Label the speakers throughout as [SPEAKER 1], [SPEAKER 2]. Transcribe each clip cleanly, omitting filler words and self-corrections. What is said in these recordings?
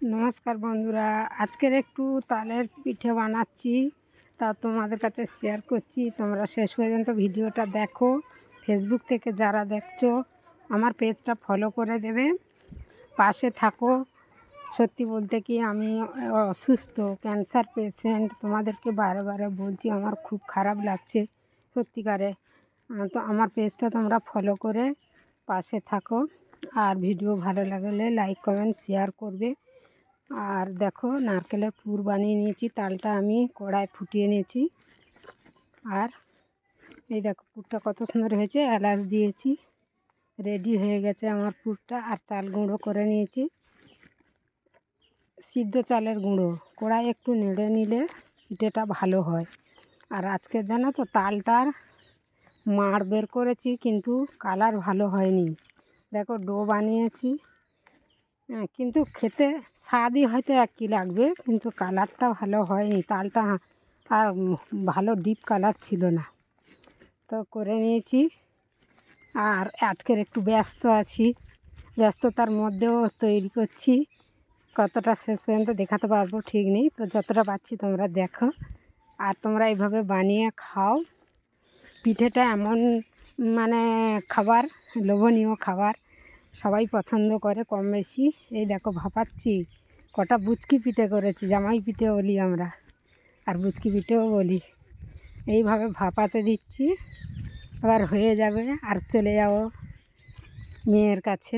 [SPEAKER 1] নমস্কার বন্ধুরা, আজকের একটু তালের পিঠে বানাচ্ছি, তা তোমাদের কাছে শেয়ার করছি। তোমরা শেষ পর্যন্ত ভিডিওটা দেখো। ফেসবুক থেকে যারা দেখছো আমার পেজটা ফলো করে দেবে, পাশে থাকো। সত্যি বলতে কি আমি অসুস্থ, ক্যান্সার পেশেন্ট। তোমাদেরকে বারে বারে বলছি, আমার খুব খারাপ লাগছে সত্যিকারে। তো আমার পেজটা তোমরা ফলো করে পাশে থাকো, আর ভিডিও ভালো লাগলে লাইক কমেন্ট শেয়ার করবে। আর দেখো, নারকেলের পুর বানিয়ে নিয়েছি, তালটা আমি কড়ায় ফুটিয়ে নিয়েছি। আর এই দেখো পুরটা কত সুন্দর হয়েছে, এলাচ দিয়েছি। রেডি হয়ে গেছে আমার পুরটা। আর চাল গুঁড়ো করে নিয়েছি, সিদ্ধ চালের গুঁড়ো। কড়াই একটু নেড়ে নিলে পিঠেটা ভালো হয়। আর আজকে জানো তো তালটার মাড় বের করেছি, কিন্তু কালার ভালো হয়নি। দেখো ডো বানিয়েছি, কিন্তু খেতে স্বাদই হয়তো একই লাগবে, কিন্তু কালারটা ভালো হয়নি। তালটা আর ভালো ডিপ কালার ছিল না। তো করে নিয়েছি। আর আজকের একটু ব্যস্ত আছি, ব্যস্ততার মধ্যেও তৈরি করছি। কতটা শেষ পর্যন্ত দেখাতে পারবো ঠিক নেই, তো যতটা পাচ্ছি তোমরা দেখো। আর তোমরা এইভাবে বানিয়ে খাও। পিঠেটা এমন মানে খাবার, লোভনীয় খাবার, সবাই পছন্দ করে কম বেশি। এই দেখো ভাপাচ্ছি, কটা বুচকি পিঠে করেছি, জামাই পিঠে বলি আমরা, আর বুচকি পিঠেও বলি। এইভাবে ভাপাতে দিচ্ছি, আবার হয়ে যাবে আর চলে যাব মেয়ের কাছে।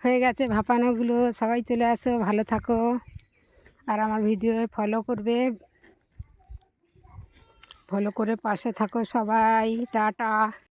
[SPEAKER 1] হয়ে গেছে ভাপানোগুলো, সবাই চলে আসো, ভালো থাকো। আর আমার ভিডিও ফলো করবে, ফলো করে পাশে থাকো সবাই। টাটা।